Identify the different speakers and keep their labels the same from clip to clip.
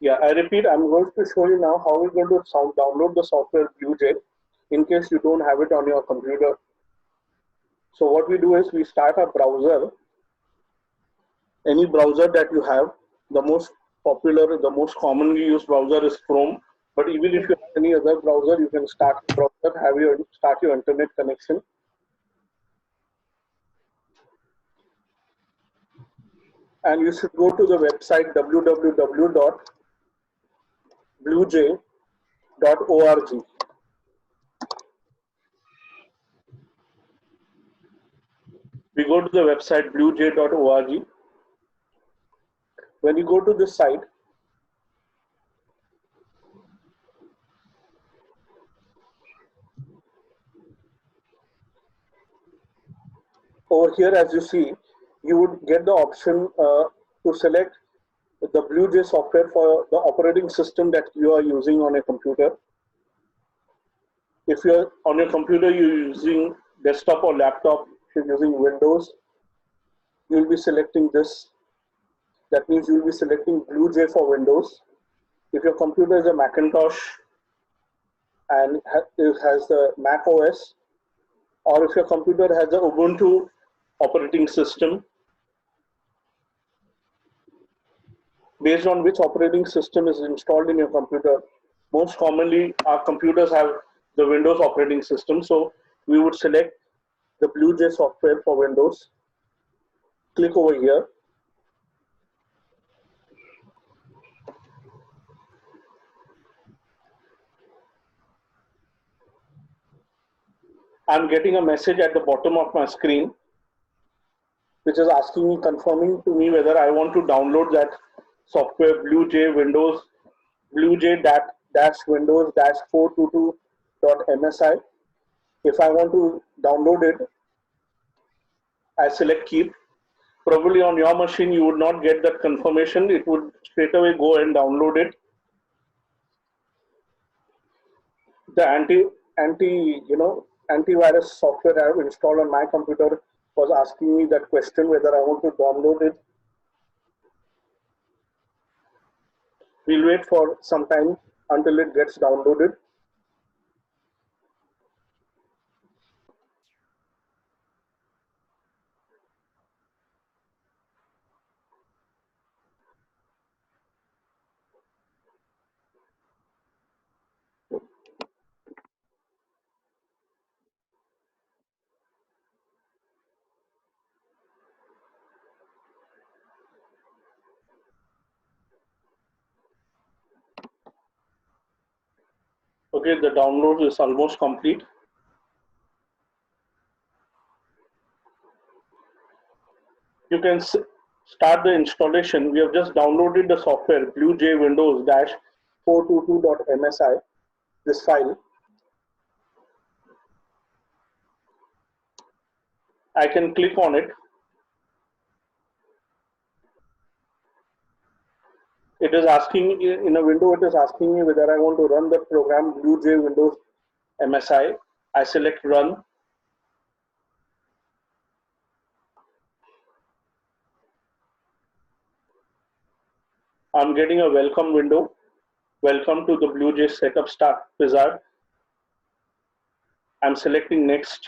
Speaker 1: Yeah, I repeat, I'm going to show you now how we're going to download the software BlueJ in case you don't have it on your computer. So what we do is we start a browser, any browser that you have. The most popular, the most commonly used browser is Chrome. But even if you have any other browser, you can start the browser, start your internet connection. And you should go to the website www.bluej.org. We go to the website bluej.org. When you go to this site, over here, as you see, you would get the option to select the BlueJ software for the operating system that you are using on a computer. If you're on your computer, you're using desktop or laptop, if you're using Windows, you'll be selecting this. That means you'll be selecting BlueJ for Windows. If your computer is a Macintosh and it has the Mac OS, or if your computer has the Ubuntu operating system, based on which operating system is installed in your computer. Most commonly, our computers have the Windows operating system, so we would select the BlueJ software for Windows. Click over here. I'm getting a message at the bottom of my screen, which is asking me, confirming to me whether I want to download that software BlueJ Windows, BlueJ-Windows-422.msi. If I want to download it, I select keep. Probably on your machine, you would not get that confirmation. It would straight away go and download it. The antivirus software I have installed on my computer was asking me that question whether I want to download it. We'll wait for some time until it gets downloaded. Okay, the download is almost complete. You can start the installation. We have just downloaded the software BlueJ Windows-422.msi, this file. I can click on it. It is asking in a window, it is asking me whether I want to run the program BlueJ Windows MSI. I select run. I'm getting a welcome window. Welcome to the BlueJ Setup Start Wizard. I'm selecting next.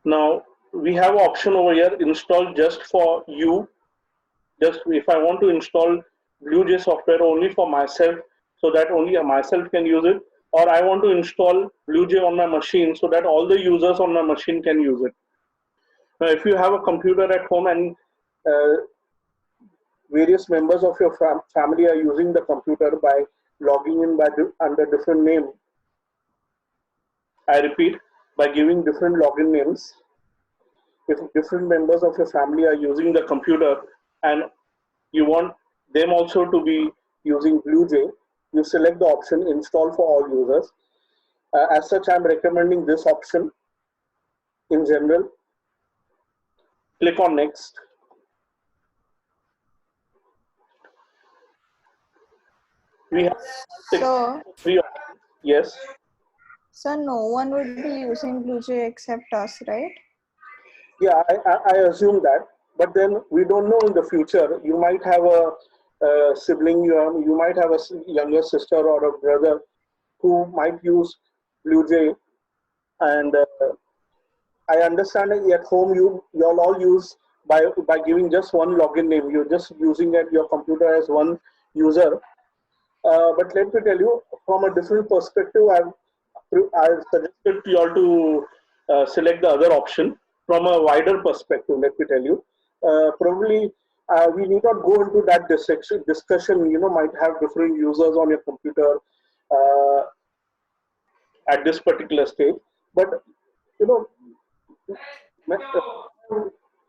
Speaker 1: Now we have an option over here, install just for you. Just if I want to install BlueJ software only for myself, so that only myself can use it, or I want to install BlueJ on my machine so that all the users on my machine can use it. Now, if you have a computer at home and various members of your family are using the computer by logging in under different name, I repeat, by giving different login names, if different members of your family are using the computer and you want them also to be using BlueJ, you select the option install for all users. As such, I'm recommending this option in general. Click on next. We have three options. Yes.
Speaker 2: So no one would be using BlueJ except us, right?
Speaker 1: Yeah, I assume that. but then we don't know in the future. You might have a sibling, you might have a younger sister or a brother who might use BlueJ, and I understand that at home you all use by giving just one login name. You're just using at your computer as one user. But let me tell you, from a different perspective, I've suggested to you all to select the other option from a wider perspective. Let me tell you, probably we need not go into that discussion. You know, might have different users on your computer uh, at this particular stage. But you know,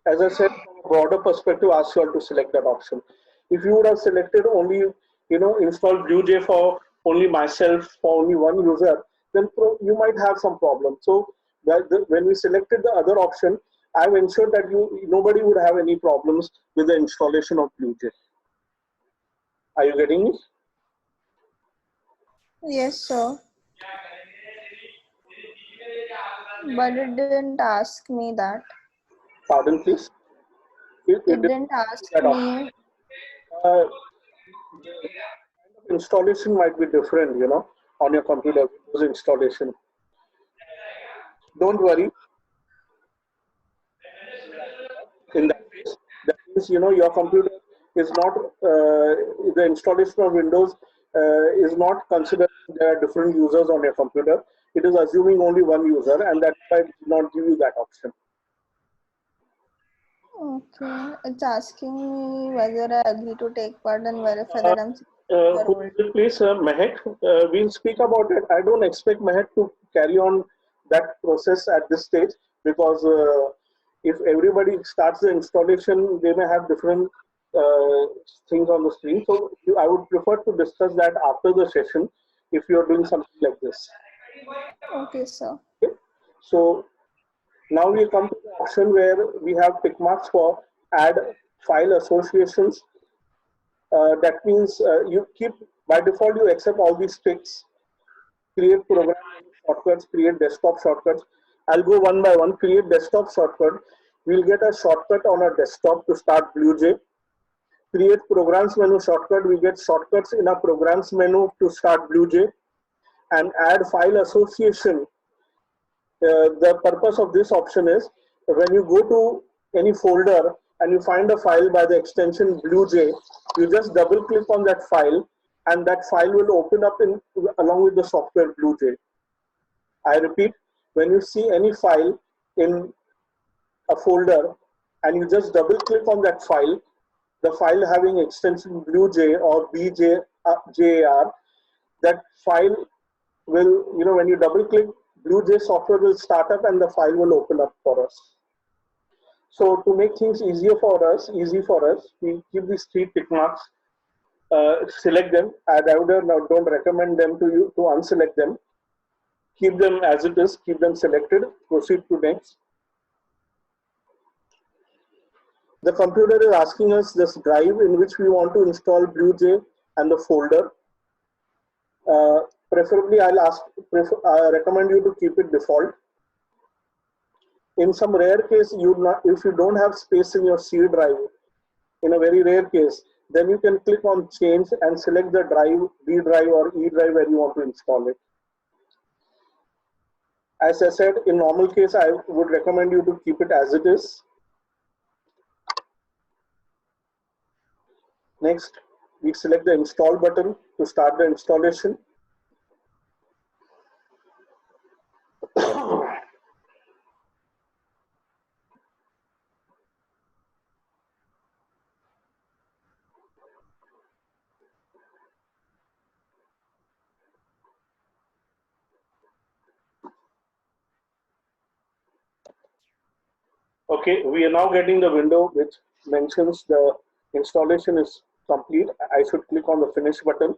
Speaker 1: as I said, from a broader perspective, ask you all to select that option. If you would have selected only, install BlueJ for only myself, for only one user, then you might have some problem. So when we selected the other option, I've ensured that nobody would have any problems with the installation of BlueJ. Are you getting me?
Speaker 2: Yes, sir. But it didn't ask me that.
Speaker 1: Pardon, please.
Speaker 2: It didn't ask me.
Speaker 1: Uh, Installation might be different, on your computer, Windows installation. Don't worry. In that case, that means, your computer is not, the installation of Windows is not considering there are different users on your computer. It is assuming only one user, and that's why it did not give you that option.
Speaker 2: Okay. It's asking me whether I agree to take part and verify that I'm
Speaker 1: Who is it, please? Mehak. We'll speak about it. I don't expect Mehak to carry on that process at this stage, because if everybody starts the installation, they may have different uh, things on the screen. So I would prefer to discuss that after the session if you're doing something like this.
Speaker 2: Okay, sir.
Speaker 1: Okay? So now we come to the option where we have tick marks for add file associations. That means you keep, by default, you accept all these ticks, create program shortcuts, create desktop shortcuts. I'll go one by one. Create desktop shortcut. We'll get a shortcut on our desktop to start BlueJ. Create programs menu shortcut. We get shortcuts in our programs menu to start BlueJ. And add file association. The purpose of this option is when you go to any folder and you find a file by the extension BlueJ, you just double click on that file and that file will open up along with the software BlueJ. I repeat, when you see any file in a folder and you just double click on that file, the file having extension BlueJ or BJAR, that file will, when you double click, BlueJ software will start up and the file will open up for us. So to make things easy for us, we keep these three tick marks, select them. I don't recommend them to you to unselect them. Keep them as it is, keep them selected, proceed to next. The computer is asking us this drive in which we want to install BlueJ and the folder. Preferably, I recommend you to keep it default. In some rare case, if you don't have space in your C drive, in a very rare case, then you can click on change and select the drive, D drive or E drive where you want to install it. As I said, in normal case, I would recommend you to keep it as it is. Next, we select the install button to start the installation. Okay, we are now getting the window which mentions the installation is complete. I should click on the finish button.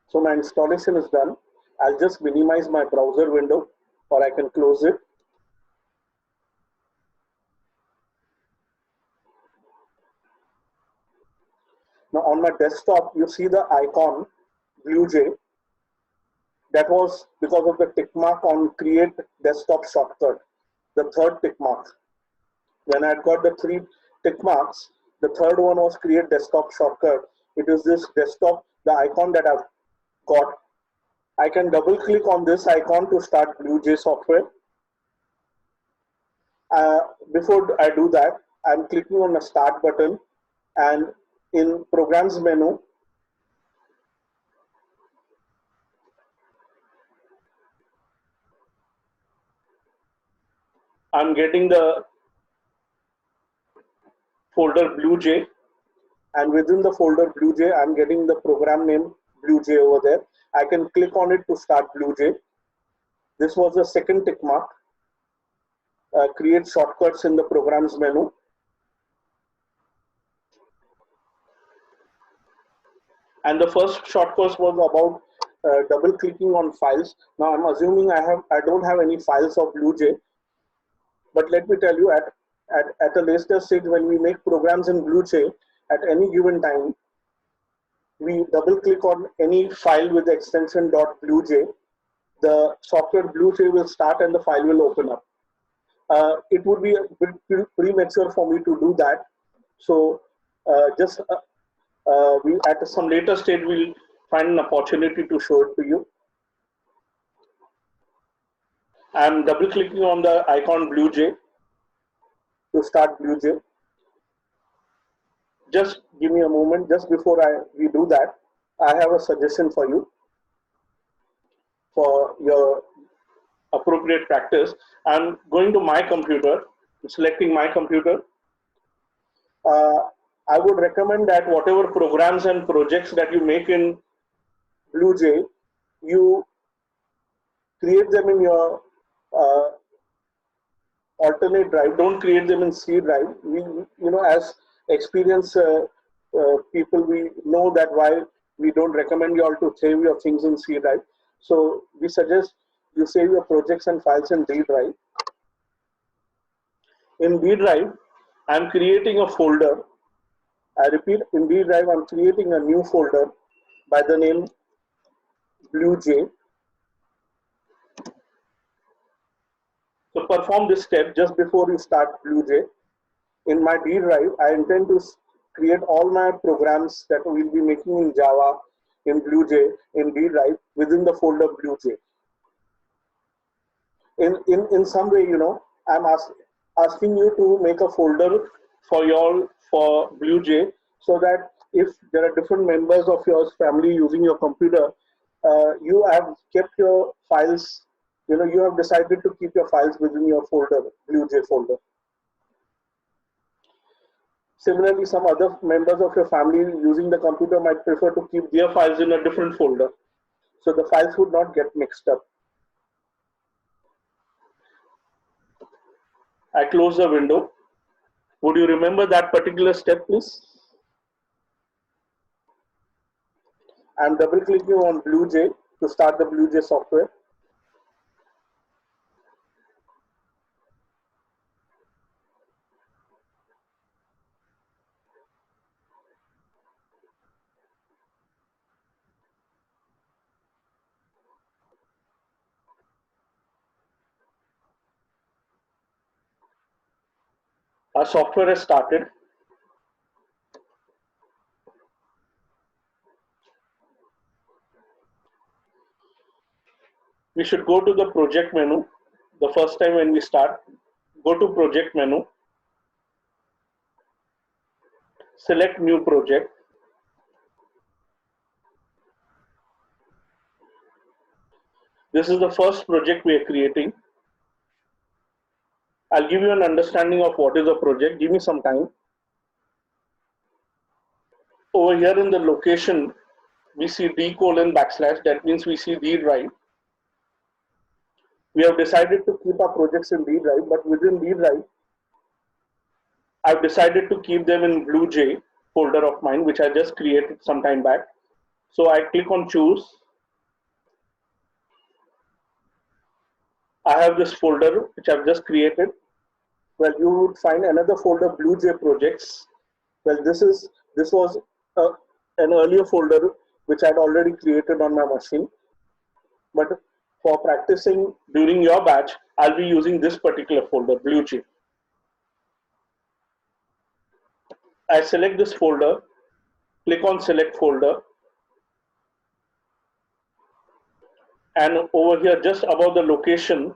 Speaker 1: So my installation is done. I'll just minimize my browser window or I can close it. Now on my desktop, you see the icon BlueJ. That was because of the tick mark on create desktop shortcut, the third tick mark. When I got the 3 tick marks, the third one was create desktop shortcut. It is this desktop, the icon that I've got. I can double click on this icon to start BlueJ software. Before I do that, I'm clicking on the start button, and in programs menu, I'm getting the folder BlueJ, and within the folder BlueJ, I'm getting the program name BlueJ over there. I can click on it to start BlueJ. This was the second tick mark. Create shortcuts in the programs menu. And the first shortcut was about double clicking on files. Now I'm assuming I don't have any files of BlueJ, but let me tell you, at a later stage, when we make programs in BlueJ, at any given time, we double click on any file with the extension .bluej, the software BlueJ will start and the file will open up. It would be a bit premature for me to do that. So we at some later stage we'll find an opportunity to show it to you. I'm double clicking on the icon BlueJ to start BlueJ. Just give me a moment. Just before we do that, I have a suggestion for you for your appropriate practice. I'm going to my computer, selecting my computer. I would recommend that whatever programs and projects that you make in BlueJ, you create them in your alternate drive. Don't create them in C drive. As experienced people, we know that why we don't recommend you all to save your things in C drive. So we suggest you save your projects and files in D drive. In D drive, I'm creating a folder. I repeat, in D drive, I'm creating a new folder by the name BlueJ. So perform this step just before you start BlueJ. In my D drive, I intend to create all my programs that we'll be making in Java, in BlueJ, in D drive, within the folder BlueJ. In some way, I'm asking you to make a folder for BlueJ, so that if there are different members of your family using your computer, you have kept your files, you have decided to keep your files within your folder, BlueJ folder. Similarly, some other members of your family using the computer might prefer to keep their files in a different folder, so the files would not get mixed up. I close the window. Would you remember that particular step, please? I'm double clicking on BlueJ to start the BlueJ software. Our software has started. We should go to the project menu. The first time when we start, go to project menu, select new project. This is the first project we are creating. I'll give you an understanding of what is a project. Give me some time. Over here in the location, we see D:\\. That means we see D drive. We have decided to keep our projects in D drive, but within D drive, I've decided to keep them in BlueJ folder of mine, which I just created some time back. So I click on choose. I have this folder which I've just created. Well, you would find another folder, BlueJ projects. Well, this was an earlier folder which I'd already created on my machine. But for practicing during your batch, I'll be using this particular folder, BlueJay. I select this folder, click on select folder, and over here just above the location,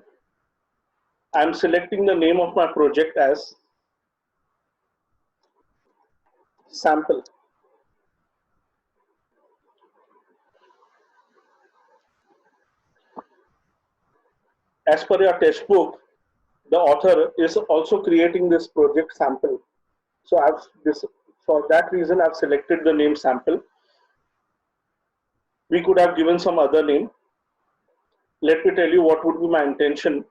Speaker 1: I'm selecting the name of my project as sample. As per your textbook, the author is also creating this project sample. So for that reason, I've selected the name sample. We could have given some other name. Let me tell you what would be my intention.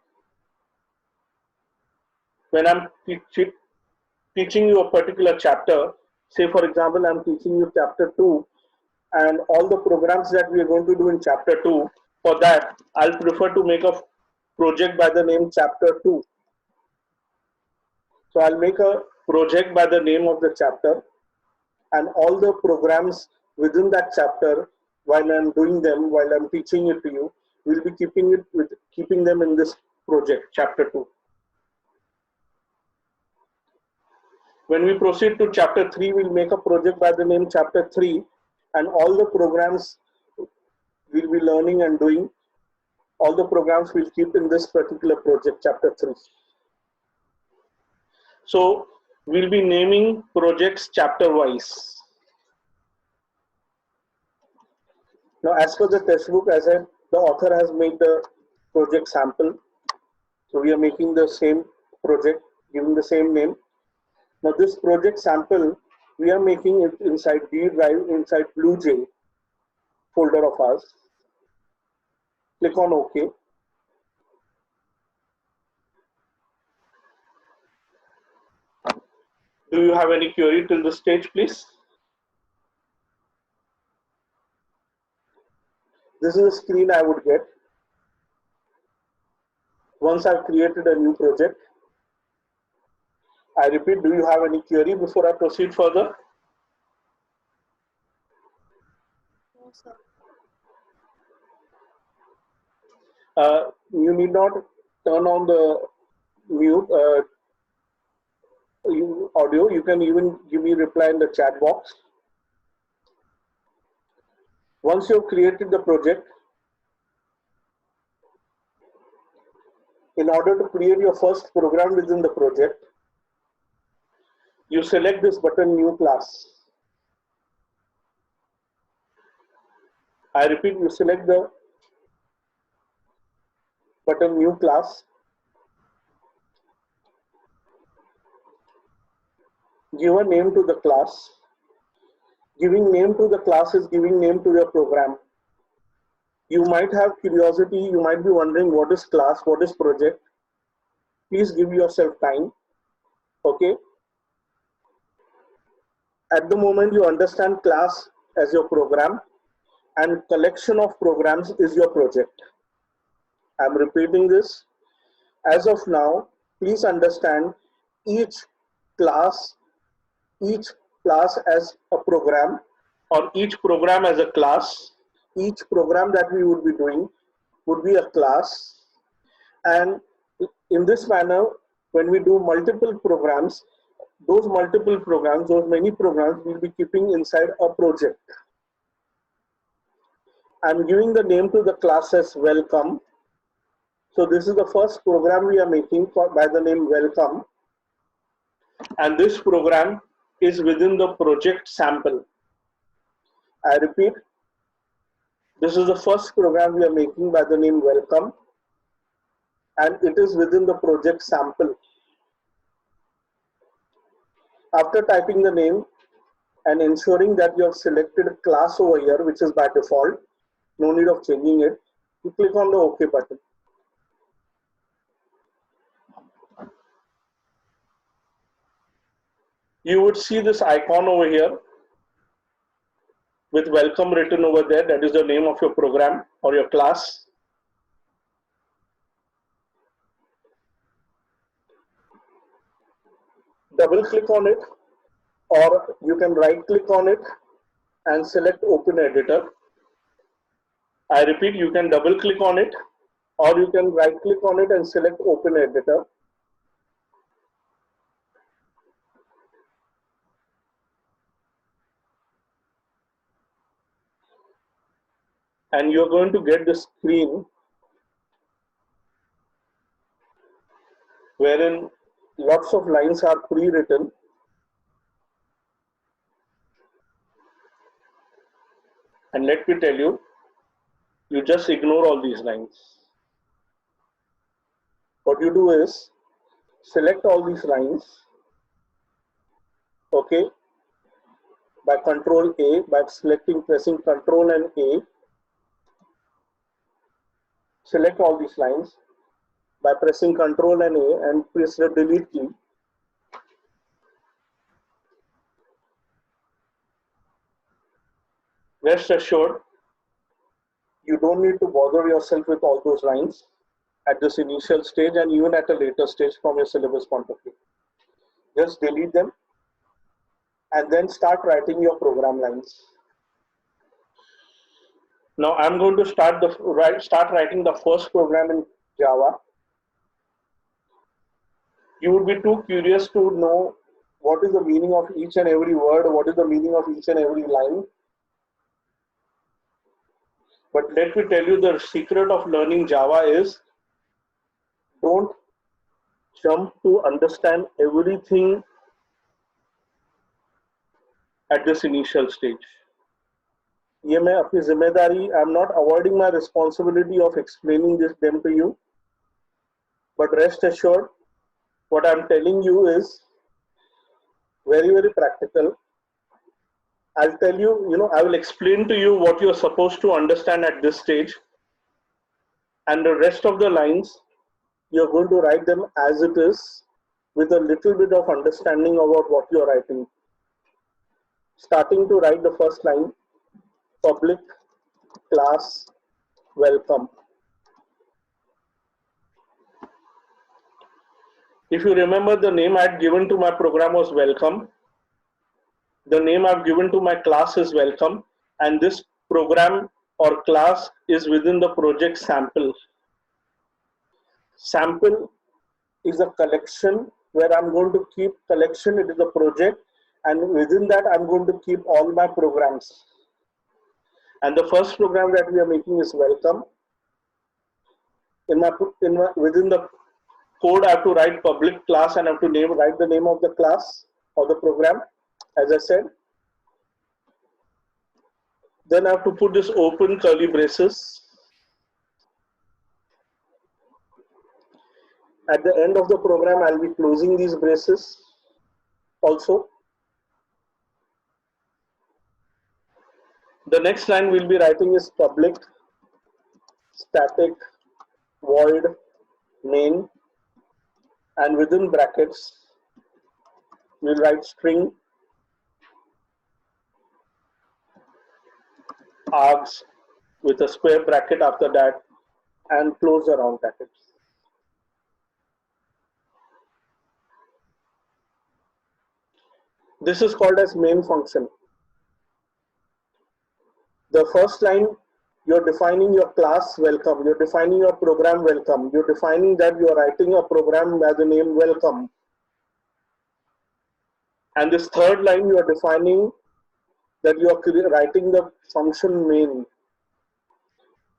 Speaker 1: When I'm teaching you a particular chapter, say for example, I'm teaching you chapter 2, and all the programs that we are going to do in chapter 2, for that, I'll prefer to make a project by the name chapter 2. So I'll make a project by the name of the chapter, and all the programs within that chapter, while I'm doing them, while I'm teaching it to you, we'll be keeping them in this project, chapter 2. When we proceed to chapter 3, we'll make a project by the name chapter 3, and all the programs we'll be learning and doing, all the programs we'll keep in this particular project, chapter 3. So we'll be naming projects chapter wise. Now, as per the textbook, as the author has made the project sample, so we are making the same project, giving the same name. Now, this project sample, we are making it inside D drive, inside BlueJay folder of ours. Click on OK. Do you have any query till this stage, please? This is the screen I would get once I've created a new project. I repeat, do you have any query before I proceed further?
Speaker 2: No, sir.
Speaker 1: You need not turn on the mute audio. You can even give me reply in the chat box. Once you've created the project, in order to create your first program within the project, you select this button, new class. I repeat, you select the button, new class. Give a name to the class. Giving name to the class is giving name to your program. You might have curiosity, you might be wondering what is class, what is project. Please give yourself time, okay? At the moment you understand class as your program and collection of programs is your project. I'm repeating this. As of now, please understand each class as a program, or each program as a class. Each program that we would be doing would be a class, and in this manner, when we do multiple programs, those many programs we'll be keeping inside a project. I'm giving the name to the class as welcome. So this is the first program we are making by the name welcome, and this program is within the project sample. I repeat, this is the first program we are making by the name welcome, and it is within the project sample. After typing the name and ensuring that you have selected a class over here, which is by default, no need of changing it, you click on the OK button. You would see this icon over here with welcome written over there. That is the name of your program or your class. Double click on it, or you can right click on it and select open editor. I repeat, you can double click on it or you can right click on it and select open editor. And you're going to get the screen wherein lots of lines are pre-written. And let me tell you, you just ignore all these lines. What you do is select all these lines, okay, by Control A, by pressing Control and A. Select all these lines by pressing Control and A and press the delete key. Rest assured, you don't need to bother yourself with all those lines at this initial stage and even at a later stage from your syllabus point of view. Just delete them and then start writing your program lines. Now I'm going to start writing the first program in Java. You would be too curious to know what is the meaning of each and every word, what is the meaning of each and every line. But let me tell you, the secret of learning Java is don't jump to understand everything at this initial stage. ये मैं अपनी जिम्मेदारी, I'm not avoiding my responsibility of explaining them to you, but rest assured, what I'm telling you is very, very practical. I'll tell you, I will explain to you what you're supposed to understand at this stage, and the rest of the lines, you're going to write them as it is with a little bit of understanding about what you're writing. Starting to write the first line, public class welcome. If you remember, the name I had given to my program was welcome. The name I've given to my class is welcome, and this program or class is within the project sample. Sample is a collection where I'm going to keep collection. It is a project, and within that I'm going to keep all my programs. And the first program that we are making is welcome. Within the code, I have to write public class and I have to write the name of the class or the program, as I said. Then I have to put this open curly braces. At the end of the program, I'll be closing these braces also. The next line we'll be writing is public static void main, and within brackets we'll write string args with a square bracket after that and close the round brackets. This is called as main function. The first line, you're defining your class welcome, you're defining your program welcome, you're defining that you're writing a program by the name welcome. And this third line, you're defining that you're writing the function main.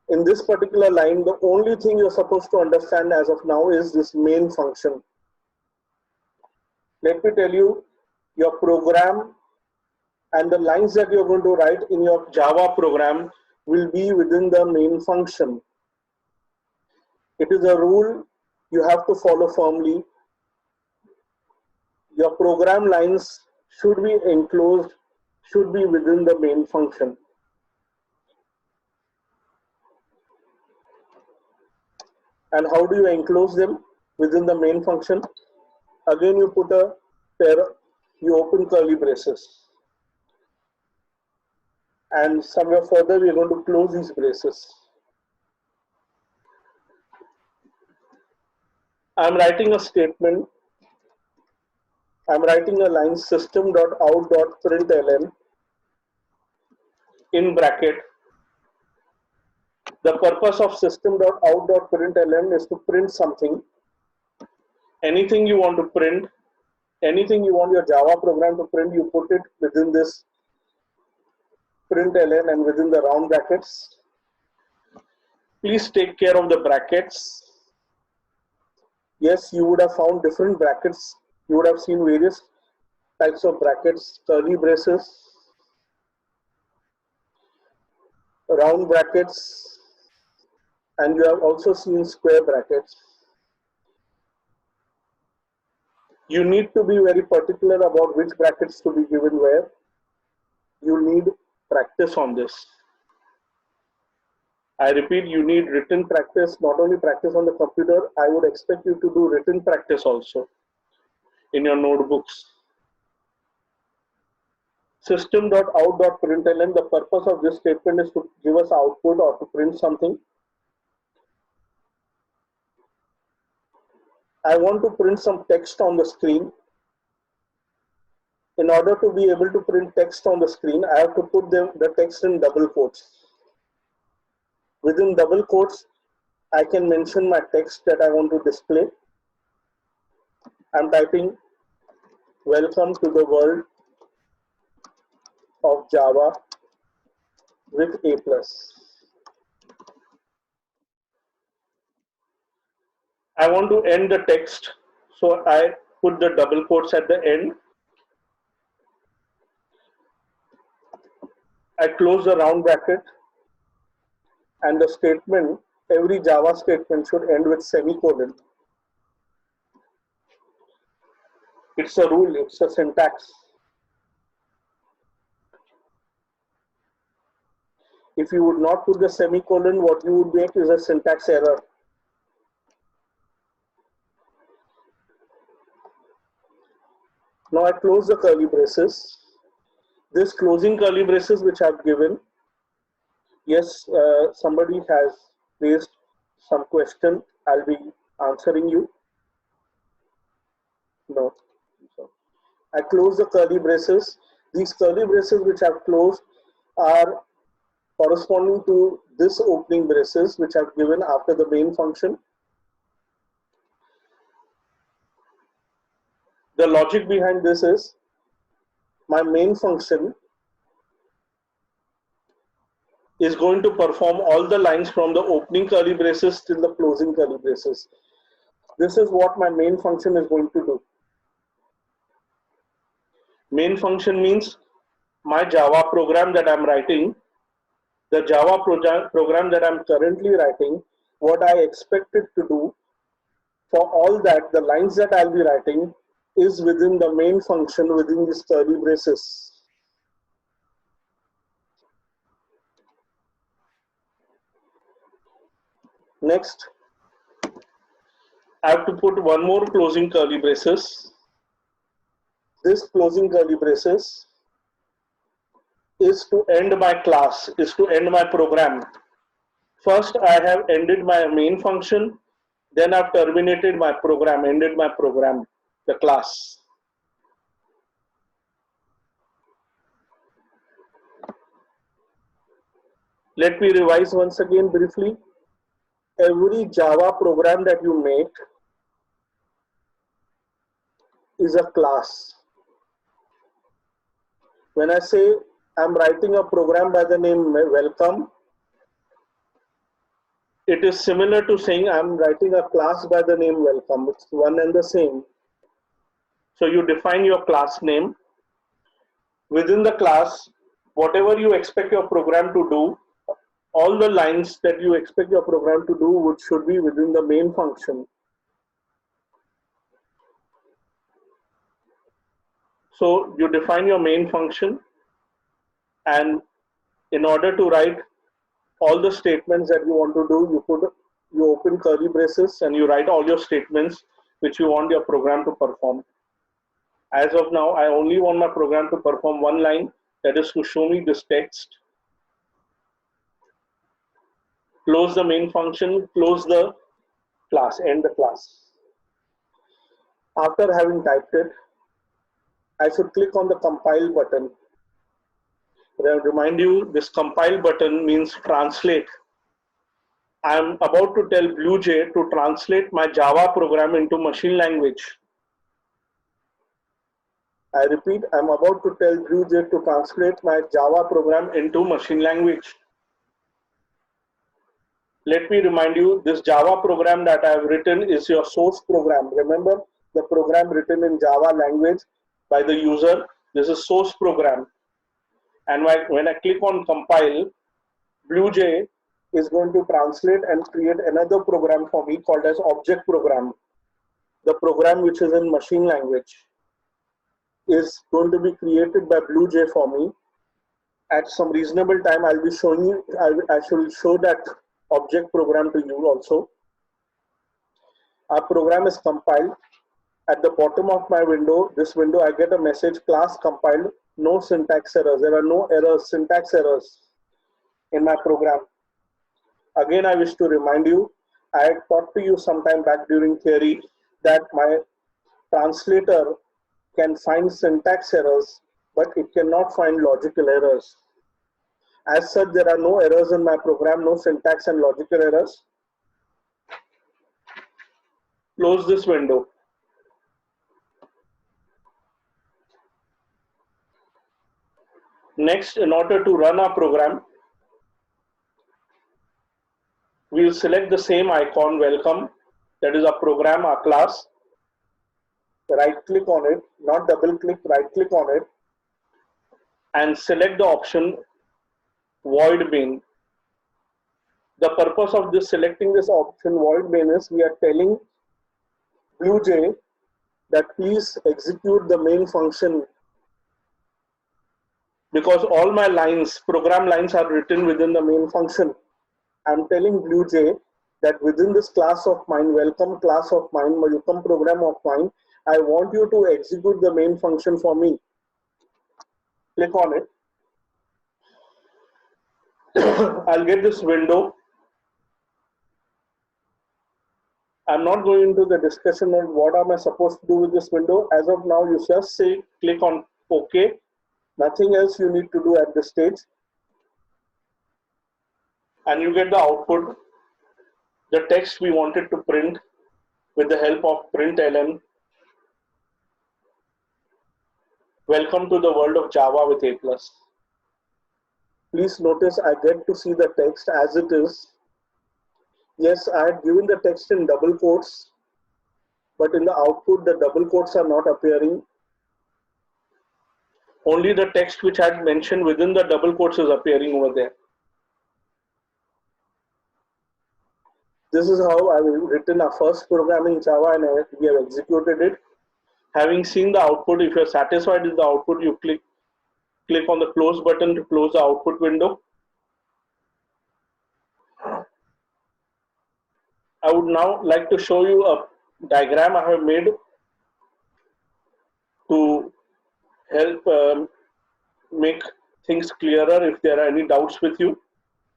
Speaker 1: In this particular line, the only thing you're supposed to understand as of now is this main function. Let me tell you, your program and the lines that you're going to write in your Java program will be within the main function. It is a rule you have to follow firmly. Your program lines should be enclosed, should be within the main function. And how do you enclose them within the main function? Again, you put a pair, you open curly braces. And somewhere further, we're going to close these braces. I'm writing a statement. I'm writing a line system.out.println in bracket The purpose of system.out.println is to print something. Anything you want to print, anything you want your Java program to print, you put it within this println and within the round brackets. Please take care of the brackets. Yes, you would have found different brackets. You would have seen various types of brackets, curly braces, round brackets, and you have also seen square brackets. You need to be very particular about which brackets to be given where. You need practice on this. I repeat, you need written practice, not only practice on the computer, I would expect you to do written practice also in your notebooks. System.out.println, the purpose of this statement is to give us output or to print something. I want to print some text on the screen. In order to be able to print text on the screen, I have to put the text in double quotes. Within double quotes, I can mention my text that I want to display. I'm typing, "Welcome to the world of Java with A+." I want to end the text, so I put the double quotes at the end. I close the round bracket, and the statement, every Java statement should end with semicolon. It's a rule, it's a syntax. If you would not put the semicolon, what you would make is a syntax error. Now I close the curly braces. This closing curly braces which I've given, yes, somebody has raised some question. I'll be answering you. No. I close the curly braces. These curly braces which I've closed are corresponding to this opening braces which I've given after the main function. The logic behind this is my main function is going to perform all the lines from the opening curly braces till the closing curly braces. This is what my main function is going to do. Main function means my Java program that I'm writing, the Java program that I'm currently writing, what I expect it to do. For all that, the lines that I'll be writing is within the main function within these curly braces. Next, I have to put one more closing curly braces. This closing curly braces is to end my class, is to end my program. First, I have ended my main function, then I've terminated my program, ended my program, the class. Let me revise once again briefly. Every Java program that you make is a class. When I say I'm writing a program by the name welcome, it is similar to saying I'm writing a class by the name welcome. It's one and the same. So you define your class name. Within the class, whatever you expect your program to do, all the lines that you expect your program to do should be within the main function. So you define your main function, and in order to write all the statements that you want to do, you open curly braces and you write all your statements which you want your program to perform. As of now, I only want my program to perform one line, that is to show me this text. Close the main function, close the class, end the class. After having typed it, I should click on the compile button. But I remind you, this compile button means translate. I'm about to tell BlueJ to translate my Java program into machine language. I repeat, I'm about to tell BlueJ to translate my Java program into machine language. Let me remind you, this Java program that I have written is your source program. Remember the program written in Java language by the user. This is source program. And when I click on compile, BlueJ is going to translate and create another program for me called as object program. The program which is in machine language is going to be created by BlueJ for me. At some reasonable time, I'll be showing you, I shall show that object program to you also. Our program is compiled. At the bottom of my window, this window, I get a message, class compiled, no syntax errors. There are no errors, syntax errors in my program. Again, I wish to remind you, I had taught to you sometime back during theory that my translator can find syntax errors, but it cannot find logical errors. As such, there are no errors in my program, no syntax and logical errors. Close this window. Next, in order to run our program, we will select the same icon, welcome, that is our program, our class. Right click on it, not double click, right click on it, and select the option void main. The purpose of this selecting this option void main is we are telling BlueJ that please execute the main function, because all my lines, program lines, are written within the main function. I'm telling BlueJ that within this class of mine, welcome class of mine, welcome program of mine, I want you to execute the main function for me. Click on it. I'll get this window. I'm not going into the discussion on what am I supposed to do with this window. As of now, you just say click on OK. Nothing else you need to do at this stage. And you get the output, the text we wanted to print with the help of println. Welcome to the world of Java with A+. Please notice I get to see the text as it is. Yes, I had given the text in double quotes, but in the output the double quotes are not appearing. Only the text which I had mentioned within the double quotes is appearing over there. This is how I've written our first program in Java, and we have executed it. Having seen the output, if you're satisfied with the output, you click on the close button to close the output window. I would now like to show you a diagram I have made to help make things clearer if there are any doubts with you.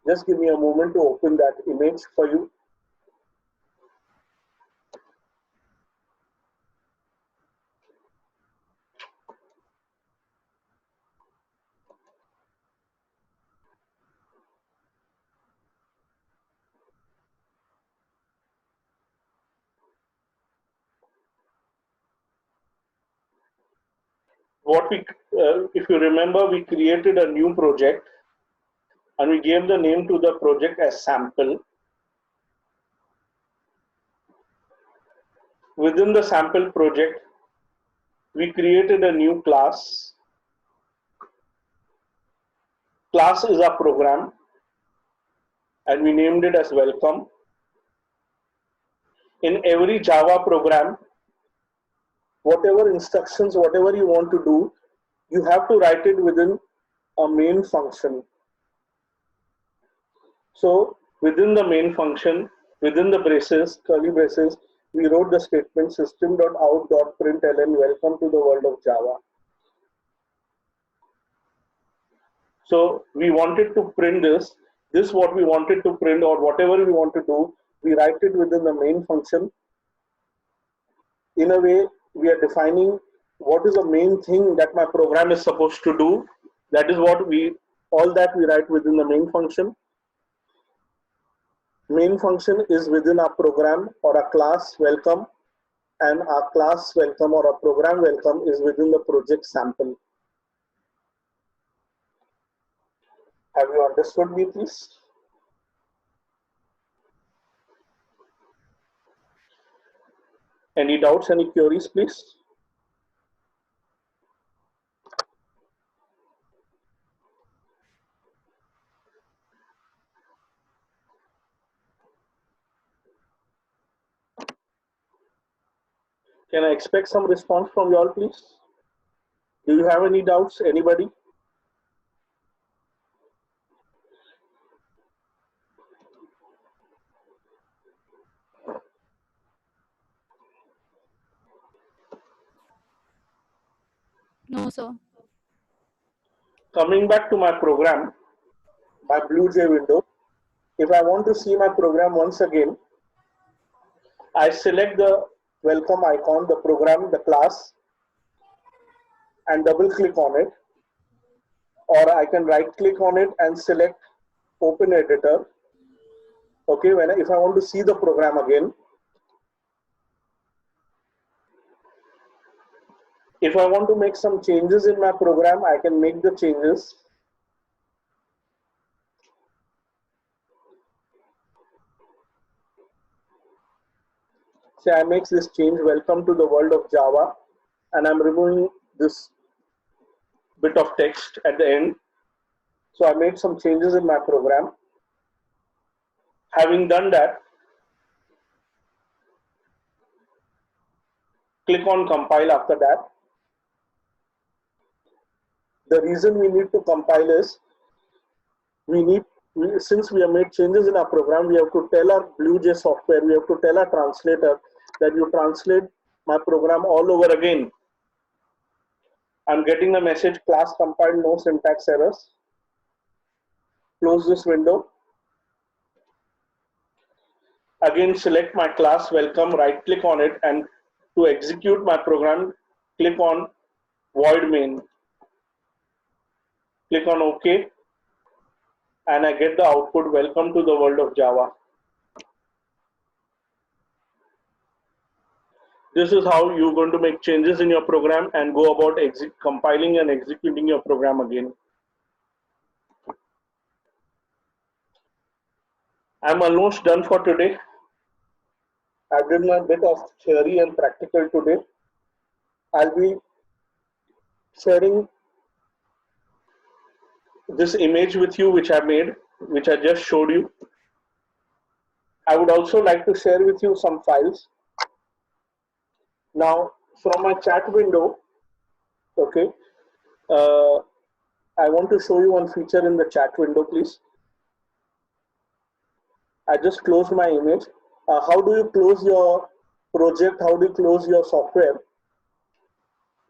Speaker 1: Just give me a moment to open that image for you. If you remember, we created a new project and we gave the name to the project as sample. Within the sample project, we created a new class. Class is our program and we named it as welcome. In every Java program, whatever instructions, whatever you want to do, you have to write it within a main function. So within the main function, within the braces, curly braces, we wrote the statement system.out.println welcome to the world of Java. So we wanted to print this what we wanted to print, or whatever we want to do, we write it within the main function. In a way, we are defining what is the main thing that my program is supposed to do. That is what all that we write within the main function. Main function is within our program or a class welcome, and our class welcome or a program welcome is within the project sample. Have you understood me, please? Any doubts, any queries, please? Can I expect some response from you all, please? Do you have any doubts, anybody?
Speaker 3: No, sir.
Speaker 1: Coming back to my program, my BlueJ window, if I want to see my program once again, I select the welcome icon, the program, the class, and double click on it, or I can right click on it and select open editor. Okay, if I want to see the program again, if I want to make some changes in my program, I can make the changes. Say I make this change, welcome to the world of Java, and I'm removing this bit of text at the end. So I made some changes in my program. Having done that, click on compile after that. The reason we need to compile is since we have made changes in our program, we have to tell our BlueJ software, we have to tell our translator that you translate my program all over again. I'm getting a message, class compiled, no syntax errors. Close this window. Again, select my class welcome, right click on it, and to execute my program, click on void main. Click on OK, and I get the output, welcome to the world of Java. This is how you're going to make changes in your program and go about compiling and executing your program again. I'm almost done for today. I did my bit of theory and practical today. I'll be sharing this image with you which I made, which I just showed you. I would also like to share with you some files. Now, from my chat window, okay, I want to show you one feature in the chat window, please. I just closed my image. How do you close your project? How do you close your software?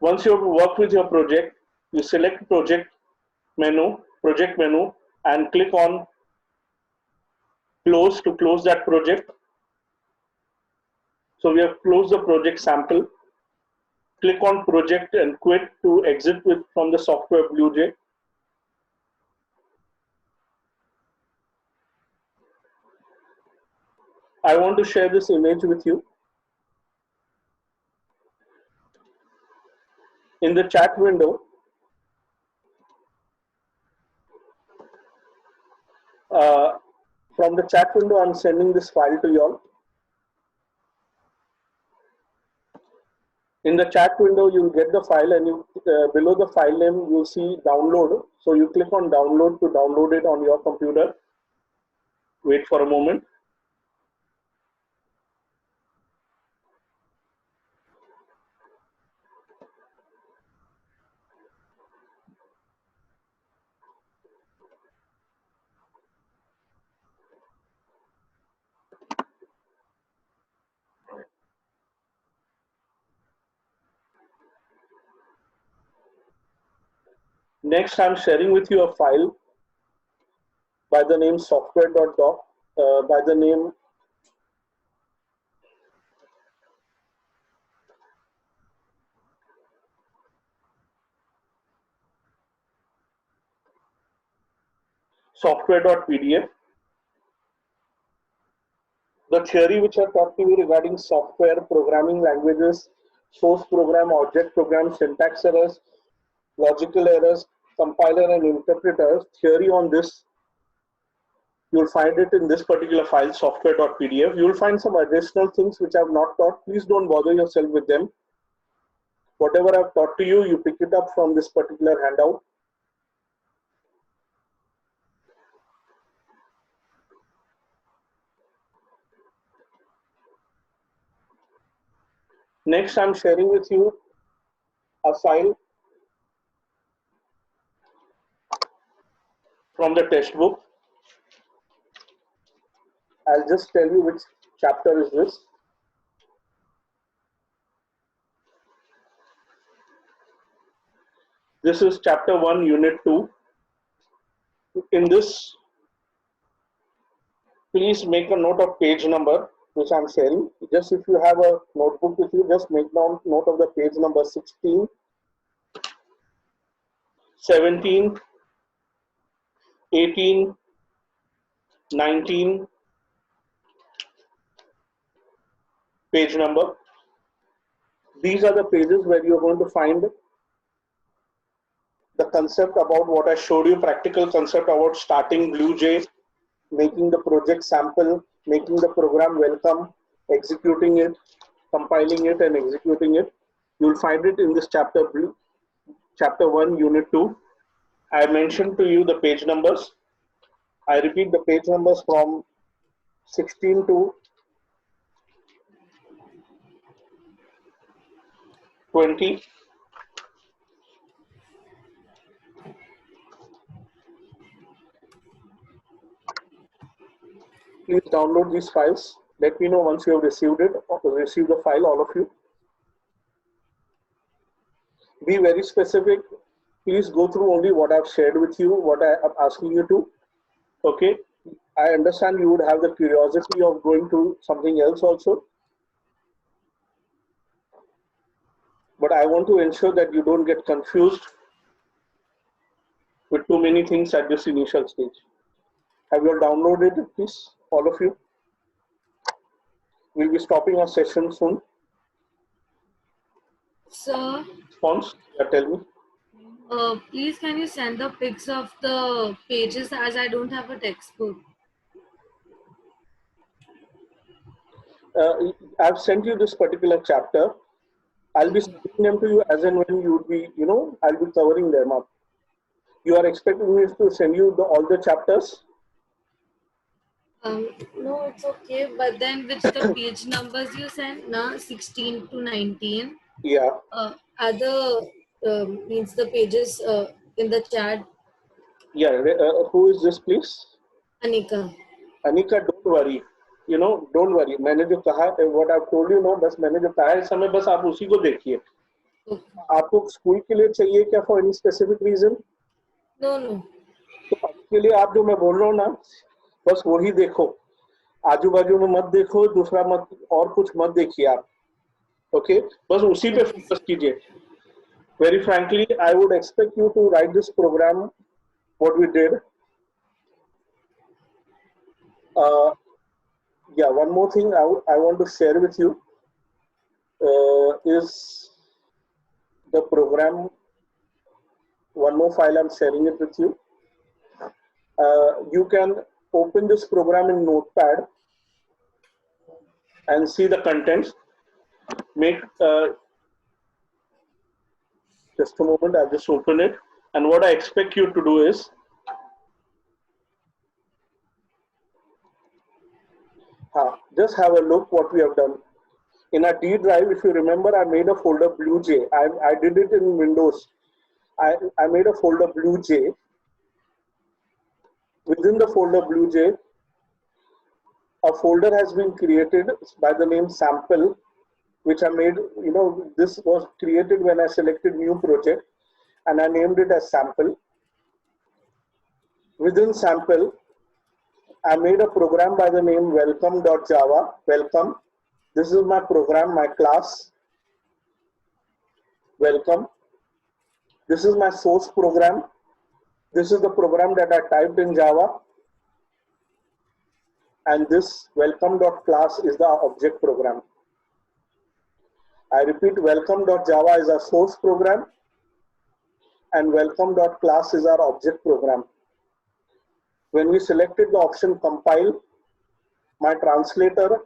Speaker 1: Once you have worked with your project, you select project menu, and click on close to close that project. So we have closed the project sample. Click on project and quit to exit from the software BlueJ. I want to share this image with you. In the chat window, from the chat window, I'm sending this file to you all. In the chat window, you'll get the file, and below the file name, you'll see download. So you click on download to download it on your computer. Wait for a moment. Next, I'm sharing with you a file by the name software.doc, by the name software.pdf. The theory which I talked to you regarding software, programming languages, source program, object program, syntax errors, logical errors, compiler and interpreters, theory on this, you'll find it in this particular file, software.pdf. You'll find some additional things which I've not taught. Please don't bother yourself with them. Whatever I've taught to you, you pick it up from this particular handout. Next, I'm sharing with you a file from the textbook. I'll just tell you which chapter is this. This is chapter 1, unit 2. In this, please make a note of page number which I'm sharing. Just if you have a notebook with you, just make note of the page number 16, 17, 18, 19, page number. These are the pages where you're going to find the concept about what I showed you, practical concept about starting BlueJ, making the project sample, making the program welcome, executing it, compiling it and executing it. You'll find it in this chapter 1, unit 2. I mentioned to you the page numbers. I repeat the page numbers from 16 to 20. Please download these files. Let me know once you have received it, or received the file, all of you. Be very specific. Please go through only what I've shared with you, what I am asking you to. Okay. I understand you would have the curiosity of going to something else also. But I want to ensure that you don't get confused with too many things at this initial stage. Have you all downloaded it, please, all of you? We'll be stopping our session soon.
Speaker 3: Sir,
Speaker 1: Response? Yeah, tell me.
Speaker 3: please can you send the pics of the pages as I don't have a textbook.
Speaker 1: I've sent you this particular chapter. I'll be sending them to you as and when you would be, I'll be covering them up. You are expecting me to send you all the chapters?
Speaker 3: No, it's okay. But then which the page numbers you sent, na 16 to 19.
Speaker 1: Yeah.
Speaker 3: Other means the pages in the chat.
Speaker 1: Yeah. Who is this, please?
Speaker 3: Anika.
Speaker 1: Anika, don't worry. Don't worry. मैंने जो कहा, what I've told you now, बस मैंने जो कहा है, इस समय बस आप उसी को देखिए. आपको स्कूल के लिए चाहिए क्या for any specific reason?
Speaker 3: No.
Speaker 1: तो आपके लिए आप जो मैं बोल रहा हूँ ना, बस वही देखो. आजू बाजू में मत देखो, दूसरा मत, और कुछ मत देखिए आप. Okay? बस उसी पे फोकस कीजिए. Very frankly, I would expect you to write this program, what we did. Yeah, one more thing I want to share with you is the program. One more file, I'm sharing it with you. You can open this program in Notepad and see the contents. Make just a moment, I'll just open it. And what I expect you to do is, just have a look what we have done. In a D drive, if you remember, I made a folder BlueJ. I did it in Windows. I made a folder BlueJ. Within the folder BlueJ, a folder has been created by the name sample, which I made, this was created when I selected new project and I named it as sample. Within sample, I made a program by the name welcome.java, welcome. This is my program, my class, welcome. This is my source program. This is the program that I typed in Java. and this welcome.class is the object program. I repeat, welcome.java is our source program and welcome.class is our object program. When we selected the option compile, my translator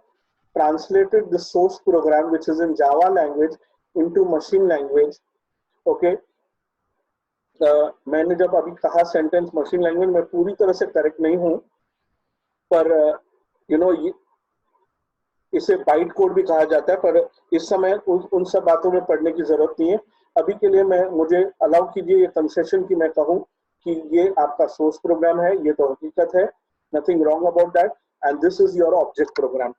Speaker 1: translated the source program, which is in Java language, into machine language. Okay. मैंने जब अभी कहा sentence machine language में पूरी तरह से correct नहीं हूं, पर इसे बाइट कोड भी कहा जाता है, पर इस समय उन सब बातों में पढ़ने की जरूरत नहीं है. अभी के लिए मुझे अलाउ कीजिए ये कंसेशन कि मैं कहूं कि ये आपका सोर्स प्रोग्राम है, ये तो हकीकत है, nothing wrong about that, and this is your object program.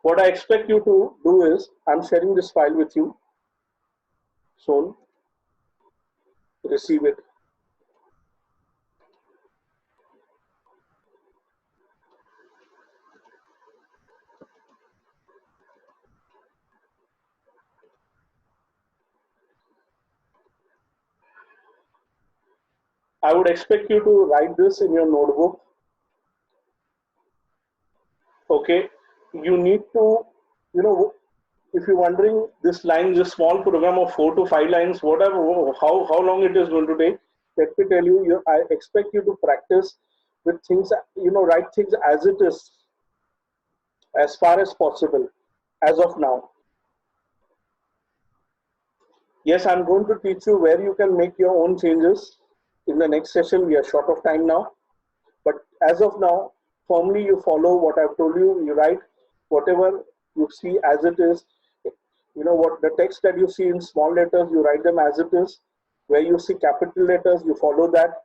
Speaker 1: What I expect you to do is, I'm sharing this file with you soon. Receive it. I would expect you to write this in your notebook. Okay, you need to, if you're wondering, this line is a small program of 4 to 5 lines, whatever, how long it is going to take, let me tell you, I expect you to practice with things, write things as it is, as far as possible, as of now. Yes, I'm going to teach you where you can make your own changes in the next session. We are short of time now, but as of now, firmly you follow what I've told you. You write whatever you see as it is. What the text that you see in small letters, you write them as it is. Where you see capital letters, you follow that.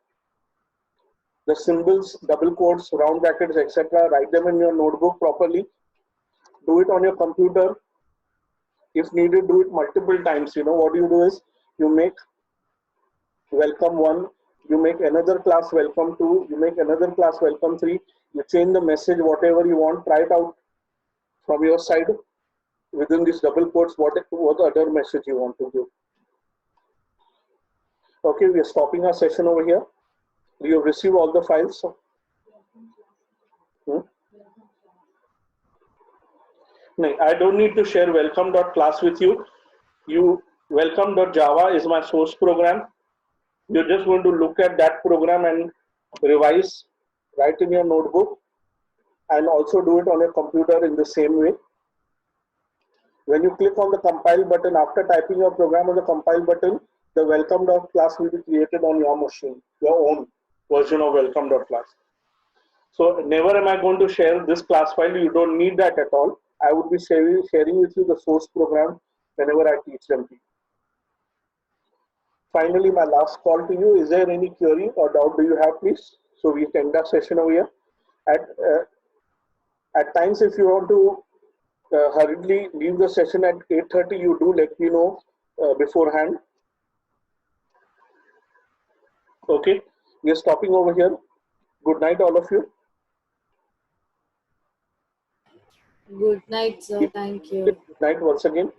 Speaker 1: The symbols, double quotes, round brackets, etc., write them in your notebook properly. Do it on your computer. If needed, do it multiple times. What you do is, you make welcome 1, you make another class welcome 2, you make another class welcome 3, you change the message, whatever you want, try it out from your side within these double quotes, what other message you want to give. Okay, we are stopping our session over here. You have received all the files. No, I don't need to share welcome.class with you. Welcome.java is my source program. You're just going to look at that program and revise, write in your notebook, and also do it on your computer in the same way. When you click on the compile button, after typing your program on the compile button, the welcome.class will be created on your machine, your own version of welcome.class. So never am I going to share this class file. You don't need that at all. I would be sharing with you the source program whenever I teach them to you. Finally, my last call to you. Is there any query or doubt do you have, please? So we can end our session over here. At times, if you want to hurriedly leave the session at 8:30, you do let me know beforehand. Okay, we are stopping over here. Good night, all of you.
Speaker 3: Good night, sir. Thank you.
Speaker 1: Good night once again.